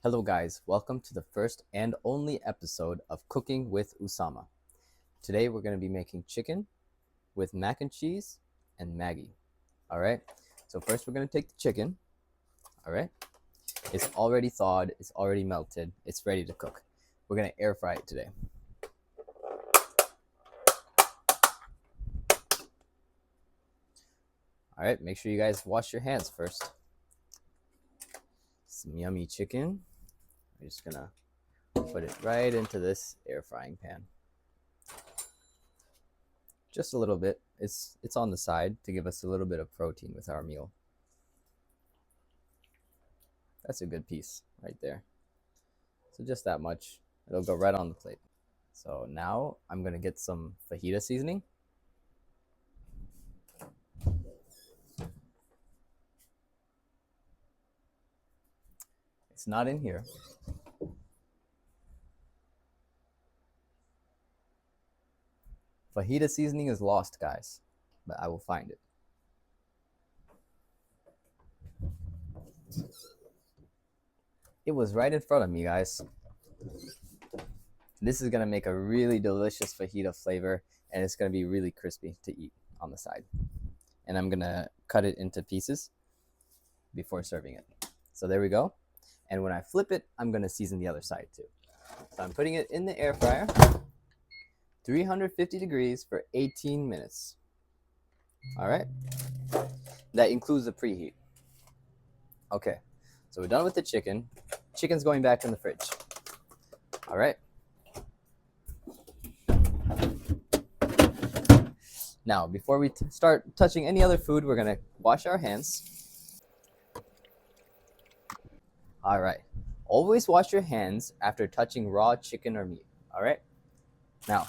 Hello guys, welcome to the first and only episode of Cooking with Usama. Today we're going to be making chicken with mac and cheese and Maggie. All right, so first we're going to take the chicken. All right, it's already thawed, it's already melted, it's ready to cook. We're going to air fry it today. All right, make sure you guys wash your hands first. Some yummy chicken. We're just going to put it right into this air frying pan. Just a little bit. It's on the side to give us a little bit of protein with our meal. That's a good piece right there. So just that much. It'll go right on the plate. So now I'm gonna get some fajita seasoning. It's not in here. Fajita seasoning is lost, guys, but I will find it. It was right in front of me, guys. This is gonna make a really delicious fajita flavor, and it's gonna be really crispy to eat on the side. And I'm gonna cut it into pieces before serving it. So there we go. And when I flip it, I'm gonna season the other side too. So I'm putting it in the air fryer, 350 degrees for 18 minutes. All right, that includes the preheat. Okay, so we're done with the chicken. Chicken's going back in the fridge. All right. Now, before we start touching any other food, we're gonna wash our hands. All right. Always wash your hands after touching raw chicken or meat. All right. Now,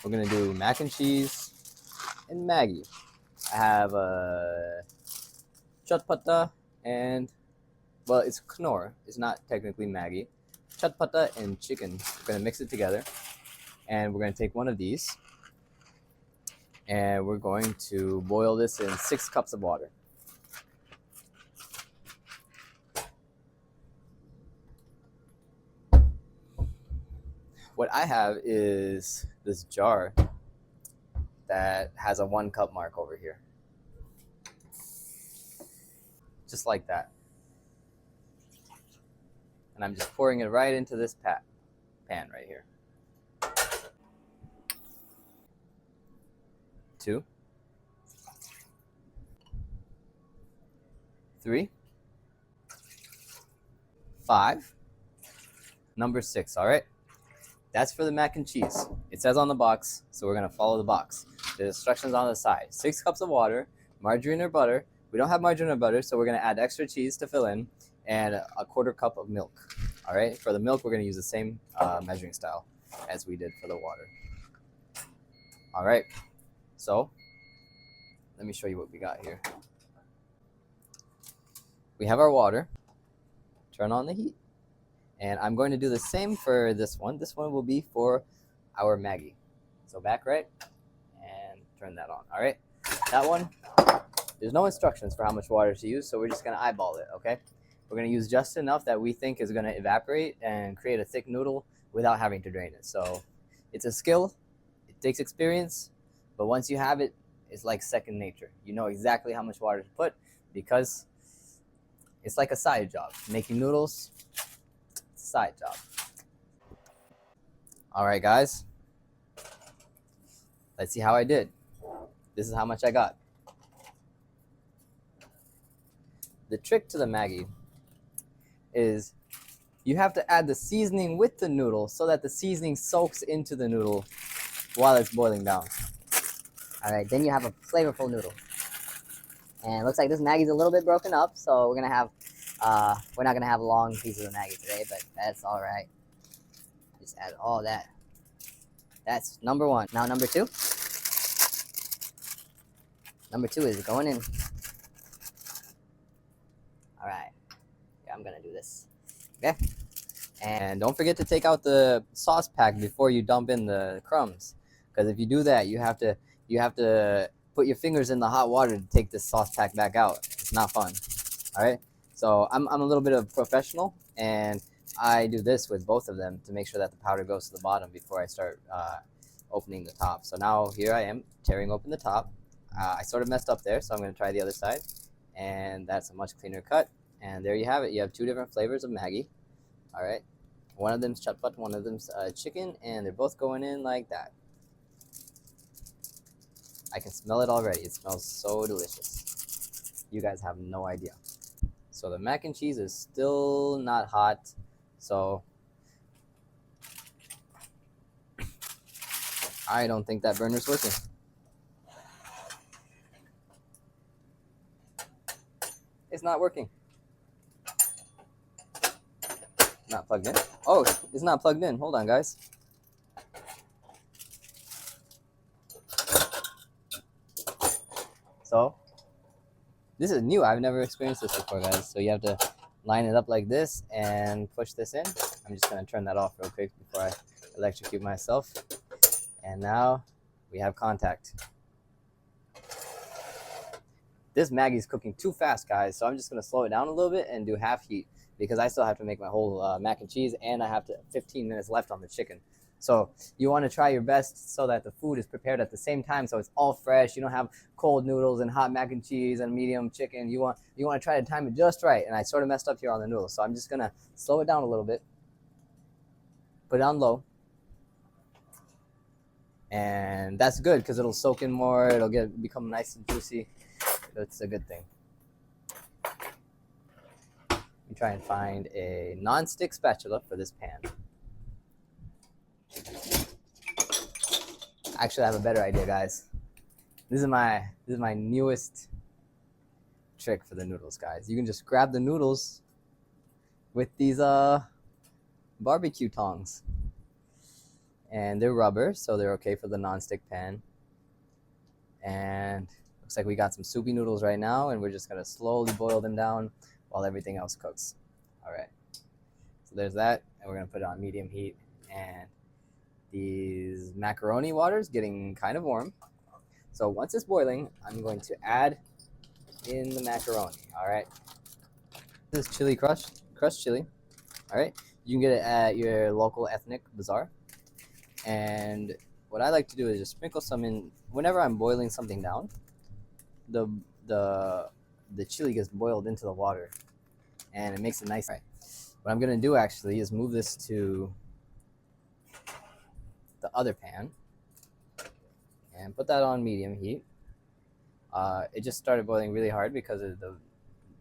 we're gonna do mac and cheese and Maggie. I have a chatpata and, well, it's knorr. It's not technically Maggie. Chatpata and chicken. We're gonna mix it together, and we're gonna take one of these, and we're going to boil this in 6 cups of water. What I have is this jar that has a 1 cup mark over here. Just like that. And I'm just pouring it right into this pan right here. 2, 3, 5, number 6, all right? That's for the mac and cheese. It says on the box, so we're gonna follow the box. The instructions on the side. 6 cups of water, margarine or butter. We don't have margarine or butter, so we're gonna add extra cheese to fill in, and a 1/4 cup of milk. All right, for the milk, we're gonna use the same measuring style as we did for the water. All right, so let me show you what we got here. We have our water. Turn on the heat. And I'm going to do the same for this one. This one will be for our Maggie. So back right, and turn that on, all right? That one, there's no instructions for how much water to use, so we're just gonna eyeball it, okay? We're gonna use just enough that we think is gonna evaporate and create a thick noodle without having to drain it. So it's a skill, it takes experience, but once you have it, it's like second nature. You know exactly how much water to put because it's like a side job. Making noodles, side job. All right, guys. Let's see how I did. This is how much I got. The trick to the Maggie is you have to add the seasoning with the noodle so that the seasoning soaks into the noodle while it's boiling down. All right, then you have a flavorful noodle. And it looks like this Maggie's a little bit broken up, so we're not gonna have long pieces of Maggie today, but that's all right. Just add all that. That's number 1. Now number 2. Number 2 is going in. All right. Yeah, I'm gonna do this. Okay. And don't forget to take out the sauce pack before you dump in the crumbs, because if you do that, you have to put your fingers in the hot water to take the sauce pack back out. It's not fun. All right. So I'm a little bit of a professional, and I do this with both of them to make sure that the powder goes to the bottom before I start opening the top. So now here I am tearing open the top. I sort of messed up there, so I'm going to try the other side, and that's a much cleaner cut. And there you have it. You have two different flavors of Maggie. All right, one of them's chatpat, one of them's chicken, and they're both going in like that. I can smell it already. It smells so delicious. You guys have no idea. So the mac and cheese is still not hot, so I don't think that burner's working. It's not working. Not plugged in. Oh, it's not plugged in. Hold on, guys. So this is new. I've never experienced this before, guys. So you have to line it up like this and push this in. I'm just going to turn that off real quick before I electrocute myself. And now we have contact. This Maggie's cooking too fast, guys. So I'm just going to slow it down a little bit and do half heat because I still have to make my whole mac and cheese, and I have 15 minutes left on the chicken. So you want to try your best so that the food is prepared at the same time, so it's all fresh. You don't have cold noodles and hot mac and cheese and medium chicken. You want to try to time it just right. And I sort of messed up here on the noodles, so I'm just gonna slow it down a little bit, put it on low, and that's good because it'll soak in more. It'll become nice and juicy. It's a good thing. You try and find a non-stick spatula for this pan. Actually, I have a better idea, guys. This is my newest trick for the noodles, guys. You can just grab the noodles with these barbecue tongs, and they're rubber, so they're okay for the non-stick pan. And looks like we got some soupy noodles right now, and we're just gonna slowly boil them down while everything else cooks. All right. So there's that, and we're gonna put it on medium heat. And these macaroni water is getting kind of warm. So once it's boiling, I'm going to add in the macaroni. All right. This is chili crushed chili. All right. You can get it at your local ethnic bazaar. And what I like to do is just sprinkle some in whenever I'm boiling something down. The chili gets boiled into the water, and it makes it nice. Right. What I'm gonna do actually is move this to the other pan and put that on medium heat. It just started boiling really hard because it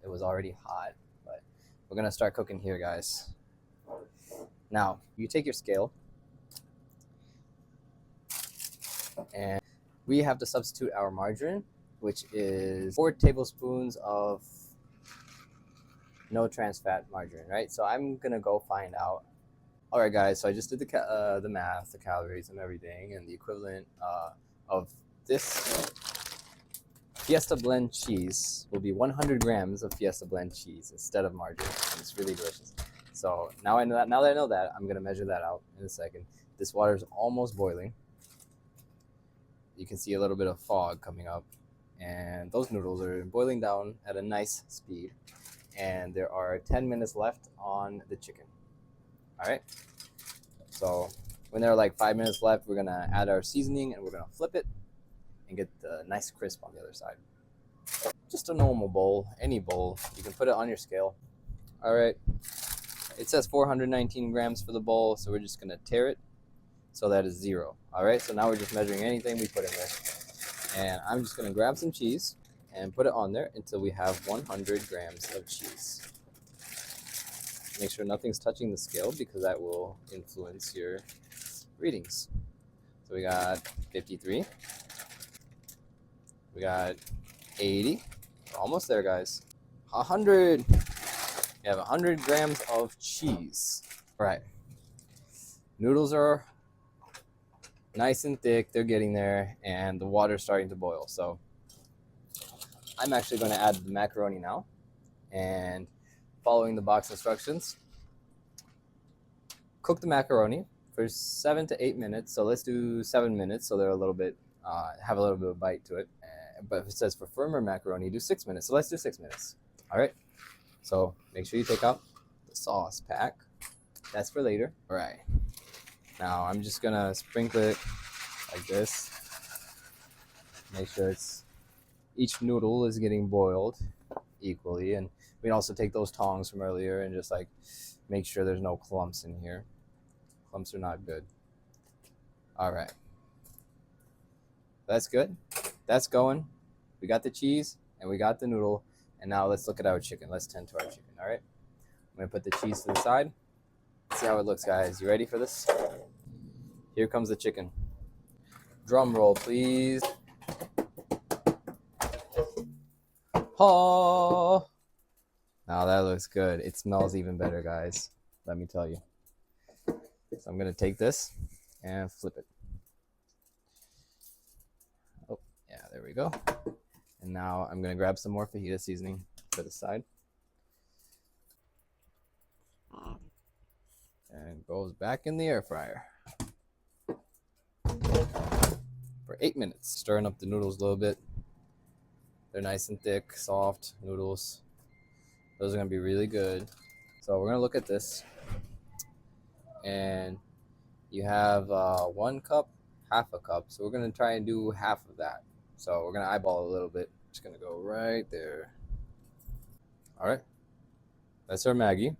was already hot, but we're gonna start cooking here, guys. Now you take your scale, and we have to substitute our margarine, which is 4 tablespoons of no trans fat margarine, right? So I'm gonna go find out. All right, guys, so I just did the math, the calories and everything, and the equivalent of this Fiesta blend cheese will be 100 grams of Fiesta blend cheese instead of margarine, and it's really delicious. So now that I know that, I'm gonna measure that out in a second. This water is almost boiling. You can see a little bit of fog coming up, and those noodles are boiling down at a nice speed, and there are 10 minutes left on the chicken. All right, so when there are like 5 minutes left, we're gonna add our seasoning, and we're gonna flip it and get the nice crisp on the other side. Just a normal bowl, any bowl. You can put it on your scale. All right, it says 419 grams for the bowl, so we're just gonna tear it so that is 0. All right, so now we're just measuring anything we put in there. And I'm just gonna grab some cheese and put it on there until we have 100 grams of cheese. Make sure nothing's touching the scale because that will influence your readings. So we got 53. We got 80. We're almost there, guys. 100. We have 100 grams of cheese. All right. Noodles are nice and thick. They're getting there, and the water's starting to boil. So I'm actually going to add the macaroni now, and following the box instructions, cook the macaroni for 7 to 8 minutes. So let's do 7 minutes, so they're a little bit have a little bit of bite to it. But if it says for firmer macaroni, do 6 minutes. So let's do 6 minutes. All right. So make sure you take out the sauce pack. That's for later. All right. Now I'm just gonna sprinkle it like this. Make sure each noodle is getting boiled equally, and we can also take those tongs from earlier and just like make sure there's no clumps in here. Clumps are not good. All right. That's good. That's going. We got the cheese and we got the noodle. And now let's look at our chicken. Let's tend to our chicken. All right. I'm going to put the cheese to the side. See how it looks, guys. You ready for this? Here comes the chicken. Drum roll, please. Oh. Now that looks good. It smells even better, guys. Let me tell you. So I'm going to take this and flip it. Oh, yeah, there we go. And now I'm going to grab some more fajita seasoning to the side. And goes back in the air fryer for 8 minutes. Stirring up the noodles a little bit. They're nice and thick, soft noodles. Those are going to be really good. So we're going to look at this. And you have 1 cup, half a cup. So we're going to try and do half of that. So we're going to eyeball a little bit. Just going to go right there. All right. That's our Maggie.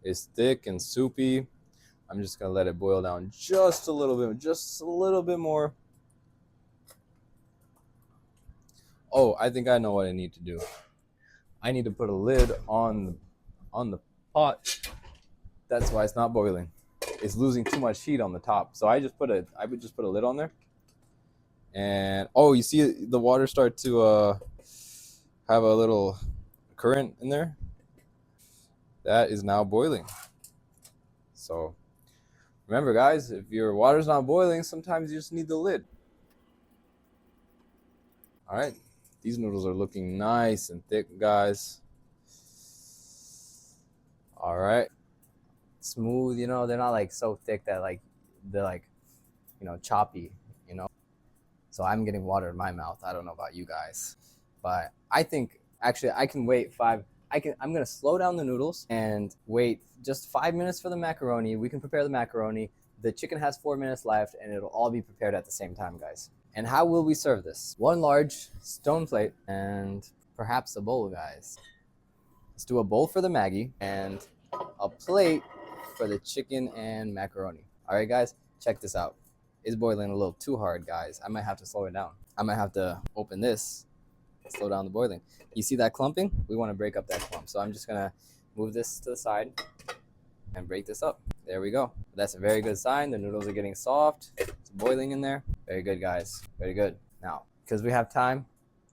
It's thick and soupy. I'm just going to let it boil down just a little bit more. Oh, I think I know what I need to do. I need to put a lid on the pot. That's why it's not boiling. It's losing too much heat on the top. So I would just put a lid on there. And oh, you see the water start to have a little current in there? That is now boiling. So remember, guys, if your water's not boiling, sometimes you just need the lid. All right. These noodles are looking nice and thick, guys. All right. Smooth, you know, they're not like so thick that like they're like, you know, choppy, you know. So I'm getting water in my mouth. I don't know about you guys. But I think actually I can wait I'm gonna slow down the noodles and wait just 5 minutes for the macaroni. We can prepare the macaroni. The chicken has 4 minutes left and it'll all be prepared at the same time, guys. And how will we serve this? 1 large stone plate and perhaps a bowl, guys. Let's do a bowl for the Maggie and a plate for the chicken and macaroni. All right, guys, check this out. It's boiling a little too hard, guys. I might have to slow it down. I might have to open this, slow down the boiling. You see that clumping? We want to break up that clump. So I'm just gonna move this to the side and break this up. There we go. That's a very good sign. The noodles are getting soft. It's boiling in there. Very good, guys. Very good. Now, because we have time,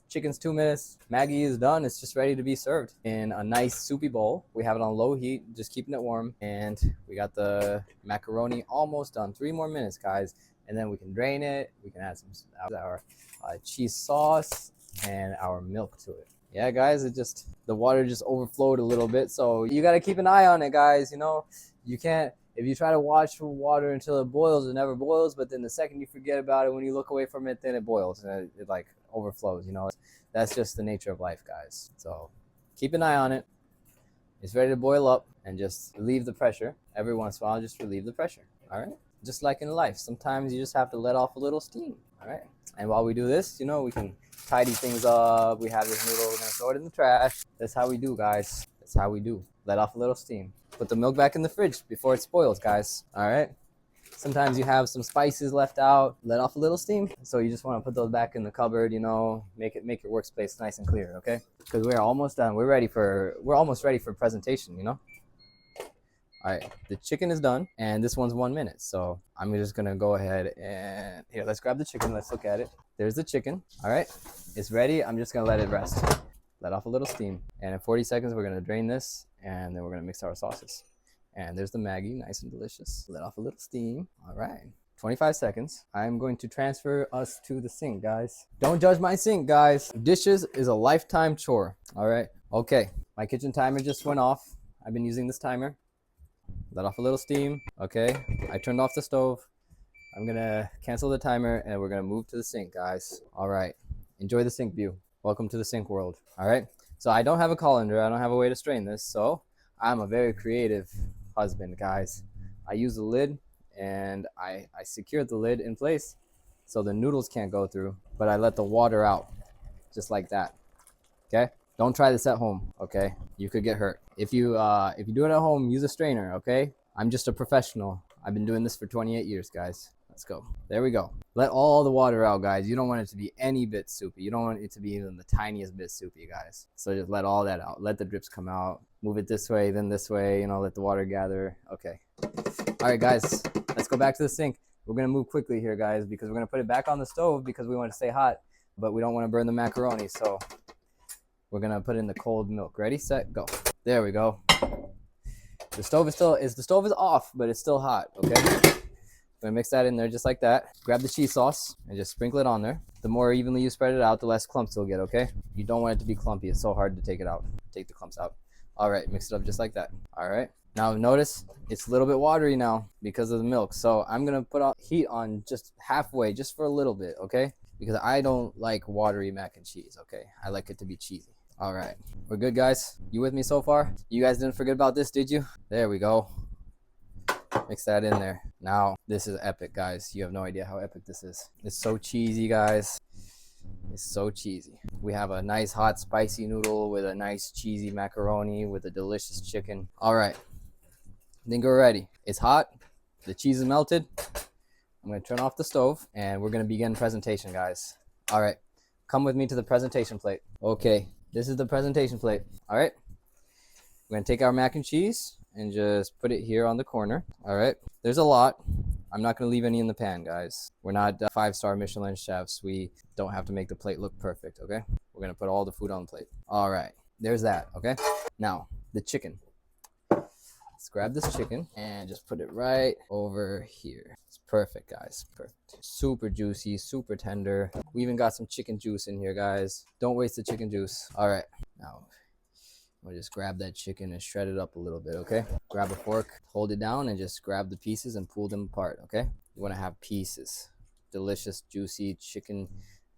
chicken's 2 minutes. Maggie is done. It's just ready to be served in a nice soupy bowl. We have it on low heat, just keeping it warm. And we got the macaroni almost done. 3 more minutes, guys. And then we can drain it. We can add some our cheese sauce and our milk to it. Yeah, guys, the water just overflowed a little bit. So you got to keep an eye on it, guys. You know, you can't, if you try to watch water until it boils, it never boils. But then the second you forget about it, when you look away from it, then it boils and it like overflows, you know. That's just the nature of life, guys. So keep an eye on it. It's ready to boil up and just relieve the pressure. Every once in a while, just relieve the pressure. All right. Just like in life, sometimes you just have to let off a little steam. All right. And while we do this, you know, we can tidy things up. We have this noodle, we're gonna throw it in the trash. That's how we do, guys. That's how we do. Let off a little steam. Put the milk back in the fridge before it spoils, guys. All right. Sometimes you have some spices left out. Let off a little steam. So you just want to put those back in the cupboard, you know, make your workspace nice and clear, okay? Because we're almost done. We're almost ready for presentation, you know? All right, the chicken is done, and this one's 1 minute. So I'm just gonna go ahead and here, let's grab the chicken. Let's look at it. There's the chicken. All right, it's ready. I'm just gonna let it rest. Let off a little steam. And in 40 seconds, we're gonna drain this, and then we're gonna mix our sauces. And there's the Maggie, nice and delicious. Let off a little steam. All right, 25 seconds. I'm going to transfer us to the sink, guys. Don't judge my sink, guys. Dishes is a lifetime chore. All right, okay. My kitchen timer just went off. I've been using this timer. Let off a little steam. Okay, I turned off the stove. I'm gonna cancel the timer and we're gonna move to the sink, guys. All right, enjoy the sink view. Welcome to the sink world. All right, So I don't have a colander. I don't have a way to strain this. So I'm a very creative husband, guys. I use the lid and I secured the lid in place so the noodles can't go through, but I let the water out just like that. Okay? Don't try this at home, okay? You could get hurt. If you do it at home, use a strainer, okay? I'm just a professional. I've been doing this for 28 years, guys. Let's go. There we go. Let all the water out, guys. You don't want it to be any bit soupy. You don't want it to be even the tiniest bit soupy, guys. So just let all that out. Let the drips come out. Move it this way, then this way, you know, let the water gather. Okay. All right, guys, let's go back to the sink. We're gonna move quickly here, guys, because we're gonna put it back on the stove because we want to stay hot, but we don't want to burn the macaroni. So we're gonna put in the cold milk. Ready, set, go. There we go. The stove is off, but it's still hot. Okay. Gonna mix that in there just like that. Grab the cheese sauce and just sprinkle it on there. The more evenly you spread it out, the less clumps you'll get, okay? You don't want it to be clumpy. It's so hard to take it out. Take the clumps out. All right, mix it up just like that. All right. Now notice it's a little bit watery now because of the milk. So I'm gonna put heat on just halfway, just for a little bit, okay? Because I don't like watery mac and cheese, okay? I like it to be cheesy. All right, we're good, guys. You with me so far? You guys didn't forget about this, did you? There we go. Mix that in there. Now, this is epic, guys. You have no idea how epic this is. It's so cheesy, guys. It's so cheesy. We have a nice hot spicy noodle with a nice cheesy macaroni with a delicious chicken. All right, I think we're ready. It's hot. The cheese is melted. I'm gonna turn off the stove and we're gonna begin presentation, guys. All right, come with me to the presentation plate. Okay, this is the presentation plate. All right, we're gonna take our mac and cheese and just put it here on the corner. All right, there's a lot. I'm not gonna leave any in the pan, guys. We're not 5-star Michelin chefs. We don't have to make the plate look perfect, okay? We're gonna put all the food on the plate. All right, there's that, okay? Now, the chicken. Let's grab this chicken and just put it right over here. It's perfect, guys, perfect. Super juicy, super tender. We even got some chicken juice in here, guys. Don't waste the chicken juice. All right, now, we'll just grab that chicken and shred it up a little bit, okay? Grab a fork, hold it down, and just grab the pieces and pull them apart, okay? You want to have pieces. Delicious, juicy chicken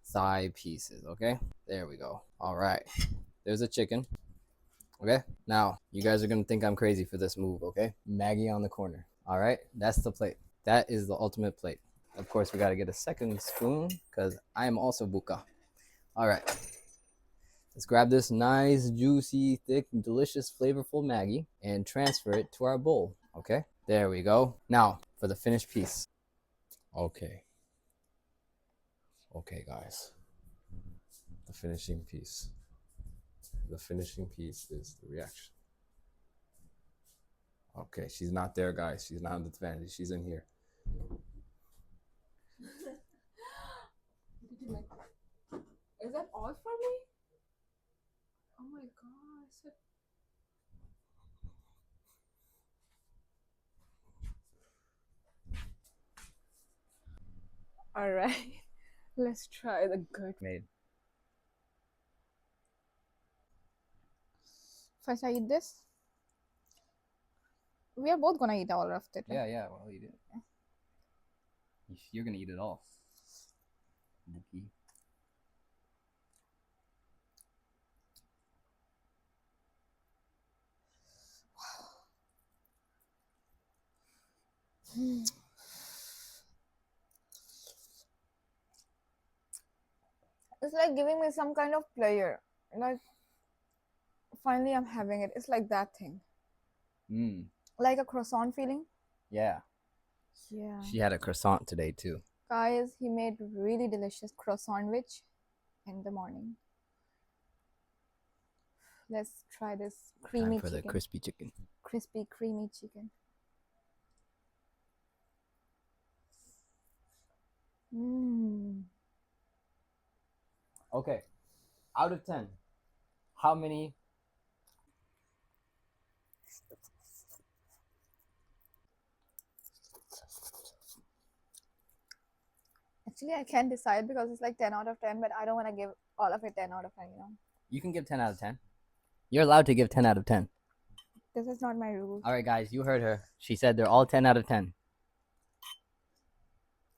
thigh pieces, okay? There we go. All right. There's a chicken, okay? Now, you guys are going to think I'm crazy for this move, okay? Maggie on the corner. All right? That's the plate. That is the ultimate plate. Of course, we got to get a second spoon because I am also buka. All right. Let's grab this nice, juicy, thick, delicious, flavorful Maggie and transfer it to our bowl, okay? There we go. Now, for the finished piece. Okay. Okay, guys. The finishing piece. The finishing piece is the reaction. Okay, she's not there, guys. She's not on the vanity. She's in here. Is that all for me? Oh my gosh. All right, let's try the good. Made. First, I eat this. We are both gonna eat all of it. Right? Yeah, well, eat it. You're gonna eat it all. Buki. It's like giving me some kind of pleasure. Like, finally, I'm having it. It's like that thing. Like a croissant feeling. Yeah. Yeah. She had a croissant today, too. Guys, he made really delicious croissant sandwich in the morning. Let's try this creamy Time for chicken. the crispy chicken. Crispy, creamy chicken. Mmm. Okay. Out of 10, how many? Actually, I can't decide because it's like 10 out of 10, but I don't want to give all of it 10 out of 10, you know. You can give 10 out of 10. You're allowed to give 10 out of 10. This is not my rule. All right, guys, you heard her. She said they're all 10 out of 10.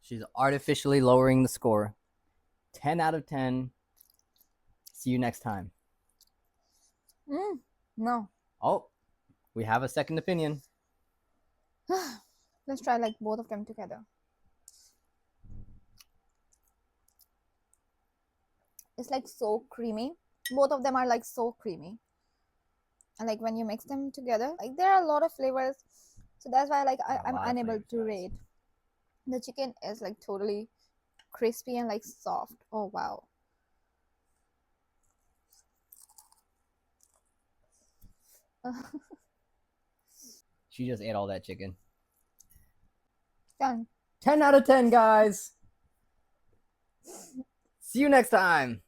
She's artificially lowering the score. 10 out of 10. See you next time. No. Oh, we have a second opinion. Let's try like both of them together. It's like so creamy. Both of them are like so creamy. And like when you mix them together, like there are a lot of flavors. So that's why like Yeah, a I'm lot of unable flavors, to guys. rate. The chicken is like totally crispy and like soft. Oh wow. She just ate all that chicken. Done. 10 out of 10, guys. See you next time.